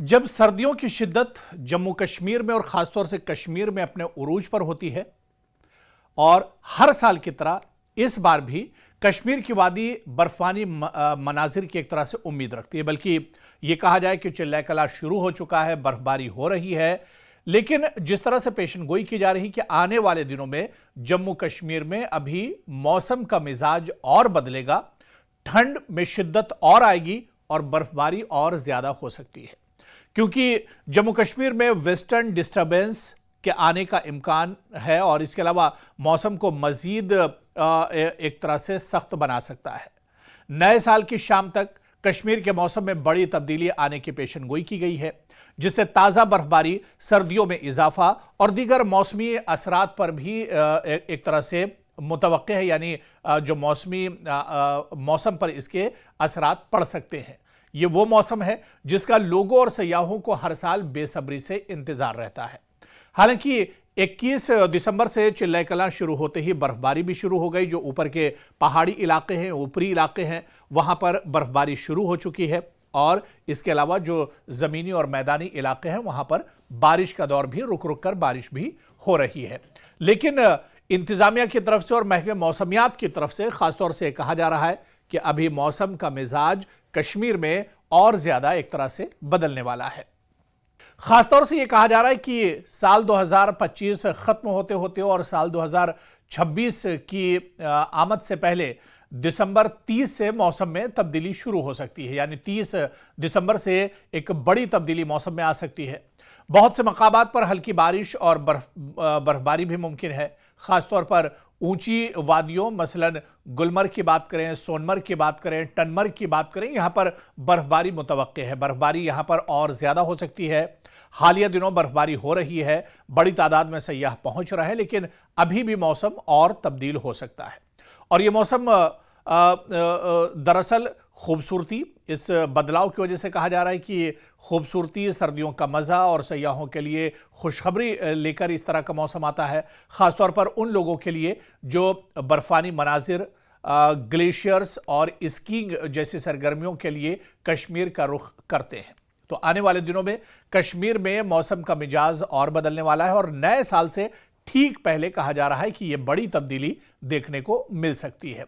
जब सर्दियों की शिद्दत जम्मू कश्मीर में और ख़ासतौर से कश्मीर में अपने उरूज पर होती है और हर साल की तरह इस बार भी कश्मीर की वादी बर्फानी मनाजिर की एक तरह से उम्मीद रखती है। बल्कि ये कहा जाए कि चिल्ला कला शुरू हो चुका है, बर्फबारी हो रही है। लेकिन जिस तरह से पेशन गोई की जा रही कि आने वाले दिनों में जम्मू कश्मीर में अभी मौसम का मिजाज और बदलेगा, ठंड में शिद्दत और आएगी और बर्फबारी और ज्यादा हो सकती है, क्योंकि जम्मू कश्मीर में वेस्टर्न डिस्टर्बेंस के आने का इम्कान है और इसके अलावा मौसम को मजीद एक तरह से सख्त बना सकता है। नए साल की शाम तक कश्मीर के मौसम में बड़ी तब्दीली आने की पेशन गोई की गई है, जिससे ताज़ा बर्फबारी, सर्दियों में इजाफा और दीगर मौसमी असरात पर भी एक तरह से मुतवक्के है, यानी जो मौसम पर इसके असरात पड़ सकते हैं। ये वो मौसम है जिसका लोगों और सयाहों को हर साल बेसब्री से इंतजार रहता है। हालांकि 21 दिसंबर से चिल्ला कलां शुरू होते ही बर्फबारी भी शुरू हो गई। जो ऊपर के पहाड़ी इलाके हैं, ऊपरी इलाके हैं, वहां पर बर्फबारी शुरू हो चुकी है और इसके अलावा जो जमीनी और मैदानी इलाके हैं वहां पर बारिश का दौर भी रुक रुक कर बारिश भी हो रही है। लेकिन इंतजामिया की तरफ से और महकमे मौसमियात की तरफ से खासतौर से कहा जा रहा है कि अभी मौसम का मिजाज कश्मीर में और ज्यादा एक तरह से बदलने वाला है। खासतौर से यह कहा जा रहा है कि साल 2025 खत्म होते होते और साल 2026 की आमद से पहले दिसंबर 30 से मौसम में तब्दीली शुरू हो सकती है, यानी 30 दिसंबर से एक बड़ी तब्दीली मौसम में आ सकती है। बहुत से मकामात पर हल्की बारिश और बर्फबारी भी मुमकिन है, खासतौर पर ऊंची वादियों, मसलन गुलमर्ग की बात करें, सोनमर्ग की बात करें, टनमर्ग की बात करें, यहां पर बर्फबारी मुतवक्के है। बर्फबारी यहां पर और ज्यादा हो सकती है। हालिया दिनों बर्फबारी हो रही है, बड़ी तादाद में सयाह पहुंच रहे हैं, लेकिन अभी भी मौसम और तब्दील हो सकता है। और ये मौसम दरअसल खूबसूरती, इस बदलाव की वजह से कहा जा रहा है कि खूबसूरती, सर्दियों का मज़ा और सयाहों के लिए खुशखबरी लेकर इस तरह का मौसम आता है, ख़ासतौर पर उन लोगों के लिए जो बर्फानी मनाजिर, ग्लेशियर्स और स्कीइंग जैसी सरगर्मियों के लिए कश्मीर का रुख करते हैं। तो आने वाले दिनों में कश्मीर में मौसम का मिजाज और बदलने वाला है और नए साल से ठीक पहले कहा जा रहा है कि यह बड़ी तब्दीली देखने को मिल सकती है।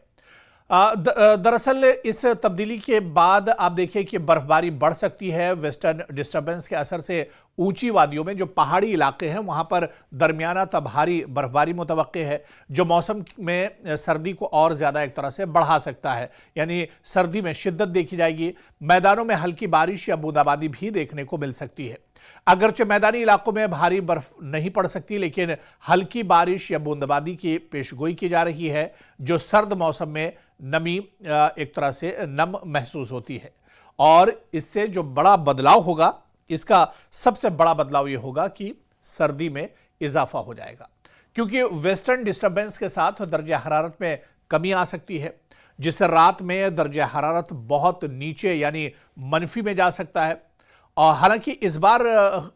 दरअसल इस तब्दीली के बाद आप देखिए कि बर्फबारी बढ़ सकती है। वेस्टर्न डिस्टर्बेंस के असर से ऊंची वादियों में जो पहाड़ी इलाके हैं वहां पर दरमियाना तब भारी बर्फबारी मुतवक्के है, जो मौसम में सर्दी को और ज्यादा एक तरह से बढ़ा सकता है, यानी सर्दी में शिद्दत देखी जाएगी। मैदानों में हल्की बारिश या बूंदाबांदी भी देखने को मिल सकती है। अगरचे मैदानी इलाकों में भारी बर्फ नहीं पड़ सकती, लेकिन हल्की बारिश या बूंदाबांदी की पेशगोई की जा रही है, जो सर्द मौसम में नमी एक तरह से नम महसूस होती है। और इससे जो बड़ा बदलाव होगा, इसका सबसे बड़ा बदलाव यह होगा कि सर्दी में इजाफा हो जाएगा, क्योंकि वेस्टर्न डिस्टर्बेंस के साथ दर्जा हरारत में कमी आ सकती है, जिससे रात में दर्जा हरारत बहुत नीचे यानी मनफी में जा सकता है। और हालांकि इस बार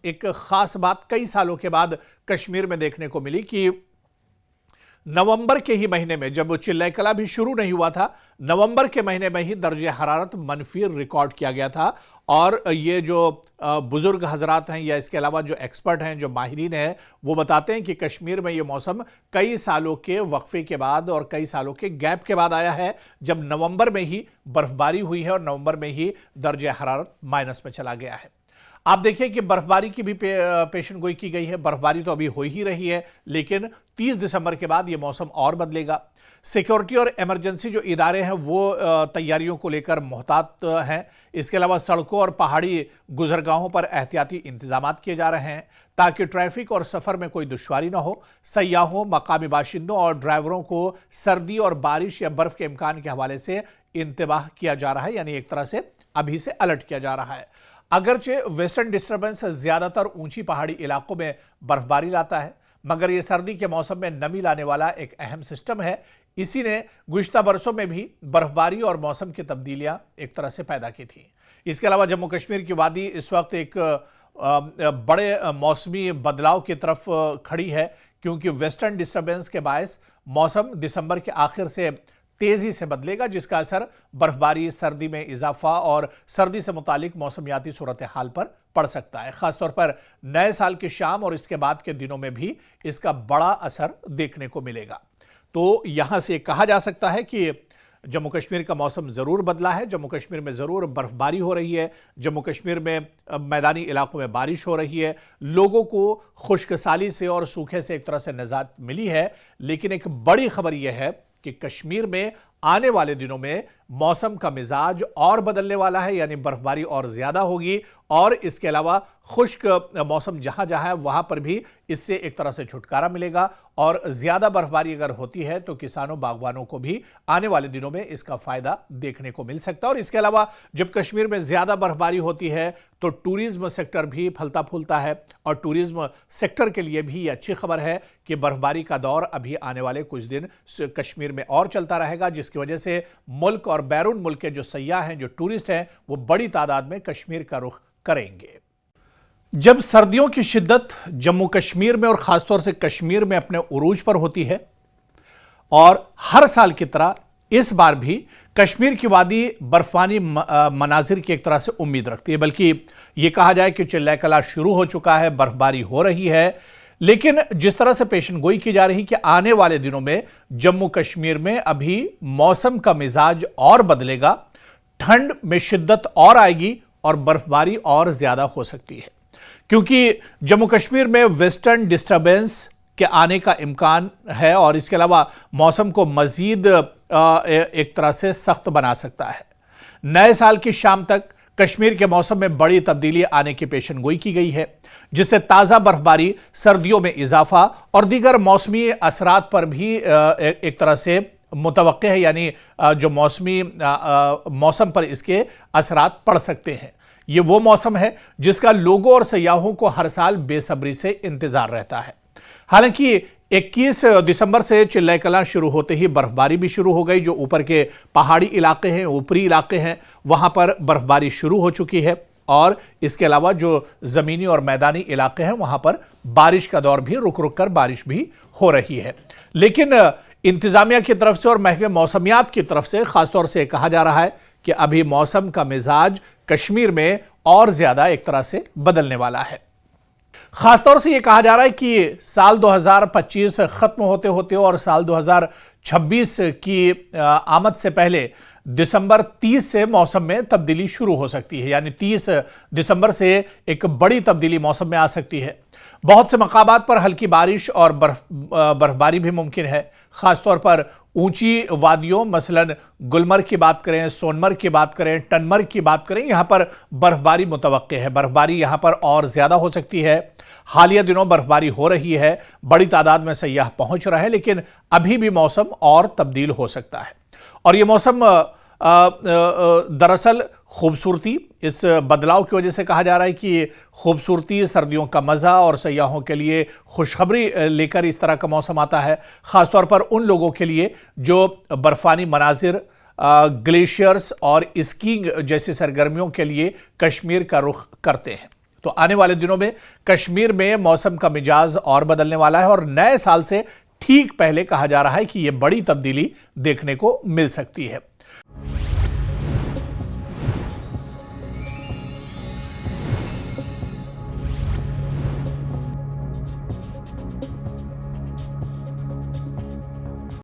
एक खास बात कई सालों के बाद कश्मीर में देखने को मिली कि नवंबर के ही महीने में, जब चिल्ला कला भी शुरू नहीं हुआ था, नवंबर के महीने में ही दर्जे हरारत मनफी रिकॉर्ड किया गया था। और ये जो बुजुर्ग हजरात हैं या इसके अलावा जो एक्सपर्ट हैं, जो माहिरीन हैं, वो बताते हैं कि कश्मीर में ये मौसम कई सालों के वक्फे के बाद और कई सालों के गैप के बाद आया है, जब नवंबर में ही बर्फबारी हुई है और नवंबर में ही दर्जे हरारत माइनस में चला गया है। आप देखिए कि बर्फबारी की भी पेशन गोई की गई है। बर्फबारी तो अभी हो ही रही है, लेकिन 30 दिसंबर के बाद यह मौसम और बदलेगा। सिक्योरिटी और इमरजेंसी जो इदारे हैं वो तैयारियों को लेकर मोहतात हैं। इसके अलावा सड़कों और पहाड़ी गुजरगाहों पर एहतियाती इंतजाम किए जा रहे हैं, ताकि ट्रैफिक और सफ़र में कोई दुश्वारी ना हो। सयाहों, मकामी बाशिंदों और ड्राइवरों को सर्दी और बारिश या बर्फ के इम्कान के हवाले से इंतबाह किया जा रहा है, यानी एक तरह से अभी से अलर्ट किया जा रहा है। अगरचे वेस्टर्न डिस्टर्बेंस ज्यादातर ऊंची पहाड़ी इलाकों में बर्फबारी लाता है, मगर यह सर्दी के मौसम में नमी लाने वाला एक अहम सिस्टम है। इसी ने गुज़िश्ता बरसों में भी बर्फबारी और मौसम की तब्दीलियां एक तरह से पैदा की थी। इसके अलावा जम्मू कश्मीर की वादी इस वक्त एक बड़े मौसमी बदलाव की तरफ खड़ी है, क्योंकि वेस्टर्न डिस्टर्बेंस के बायस मौसम दिसंबर के आखिर से तेजी से बदलेगा, जिसका असर बर्फबारी, सर्दी में इजाफा और सर्दी से मुतालिक मौसमियाती सूरत हाल पर पड़ सकता है। खासतौर पर नए साल की शाम और इसके बाद के दिनों में भी इसका बड़ा असर देखने को मिलेगा। तो यहां से कहा जा सकता है कि जम्मू कश्मीर का मौसम जरूर बदला है। जम्मू कश्मीर में जरूर बर्फबारी हो रही है, जम्मू कश्मीर में मैदानी इलाकों में बारिश हो रही है, लोगों को खुश्कसाली से और सूखे से एक तरह से निजात मिली है। लेकिन एक बड़ी खबर यह है कि कश्मीर में आने वाले दिनों में मौसम का मिजाज और बदलने वाला है, यानी बर्फबारी और ज्यादा होगी और इसके अलावा खुश्क मौसम जहां जहां है वहां पर भी इससे एक तरह से छुटकारा मिलेगा। और ज्यादा बर्फबारी अगर होती है तो किसानों, बागवानों को भी आने वाले दिनों में इसका फायदा देखने को मिल सकता है। और इसके अलावा जब कश्मीर में ज्यादा बर्फबारी होती है तो टूरिज्म सेक्टर भी फलता फूलता है और टूरिज्म सेक्टर के लिए भी यह अच्छी खबर है कि बर्फबारी का दौर अभी आने वाले कुछ दिन कश्मीर में और चलता रहेगा, जिसकी वजह से मुल्क और बैरून मुल्क के जो सयाह हैं, जो टूरिस्ट हैं, वो बड़ी तादाद में कश्मीर का रुख करेंगे। जब सर्दियों की शिद्दत जम्मू कश्मीर में और खासतौर से कश्मीर में अपने उरूज पर होती है और हर साल की तरह इस बार भी कश्मीर की वादी बर्फानी मनाजिर की एक तरह से उम्मीद रखती है, बल्कि यह कहा जाए कि चिल्ला कला शुरू हो चुका है, बर्फबारी हो रही है। लेकिन जिस तरह से पेशन गोई की जा रही कि आने वाले दिनों में जम्मू कश्मीर में अभी मौसम का मिजाज और बदलेगा, ठंड में शिद्दत और आएगी और बर्फबारी और ज्यादा हो सकती है, क्योंकि जम्मू कश्मीर में वेस्टर्न डिस्टर्बेंस के आने का इम्कान है और इसके अलावा मौसम को मजीद एक तरह से सख्त बना सकता है। नए साल की शाम तक कश्मीर के मौसम में बड़ी तब्दीली आने की पेशन गोई की गई है, जिससे ताज़ा बर्फबारी, सर्दियों में इजाफा और दीगर मौसमी असरात पर भी एक तरह से मुतवक्के है, यानी जो मौसम पर इसके असरात पड़ सकते हैं। ये वो मौसम है जिसका लोगों और सयाहों को हर साल बेसब्री से इंतजार रहता है। हालांकि 21 दिसंबर से चिल्ला कलां शुरू होते ही बर्फबारी भी शुरू हो गई। जो ऊपर के पहाड़ी इलाके हैं, ऊपरी इलाके हैं, वहां पर बर्फबारी शुरू हो चुकी है और इसके अलावा जो जमीनी और मैदानी इलाके हैं वहां पर बारिश का दौर भी रुक रुक कर बारिश भी हो रही है। लेकिन इंतजामिया की तरफ से और महकमे मौसमियात की तरफ से खासतौर से कहा जा रहा है कि अभी मौसम का मिजाज कश्मीर में और ज्यादा एक तरह से बदलने वाला है। खासतौर से यह कहा जा रहा है कि साल 2025 खत्म होते होते और साल 2026 की आमद से पहले दिसंबर 30 से मौसम में तब्दीली शुरू हो सकती है, यानी 30 दिसंबर से एक बड़ी तब्दीली मौसम में आ सकती है। बहुत से मकामात पर हल्की बारिश और बर्फबारी भी मुमकिन है, खासतौर पर ऊंची वादियों, मसलन गुलमर्ग की बात करें, सोनमर्ग की बात करें, टनमर्ग की बात करें, यहां पर बर्फबारी मुतवक्के है। बर्फबारी यहां पर और ज्यादा हो सकती है। हालिया दिनों बर्फबारी हो रही है, बड़ी तादाद में सयाह पहुंच रहे हैं, लेकिन अभी भी मौसम और तब्दील हो सकता है। और यह मौसम दरअसल खूबसूरती, इस बदलाव की वजह से कहा जा रहा है कि खूबसूरती, सर्दियों का मज़ा और सयाहों के लिए खुशखबरी लेकर इस तरह का मौसम आता है, ख़ासतौर पर उन लोगों के लिए जो बर्फानी मनाजिर, ग्लेशियर्स और स्कीइंग जैसी सरगर्मियों के लिए कश्मीर का रुख करते हैं। तो आने वाले दिनों में कश्मीर में मौसम का मिजाज और बदलने वाला है और नए साल से ठीक पहले कहा जा रहा है कि यह बड़ी तब्दीली देखने को मिल सकती है।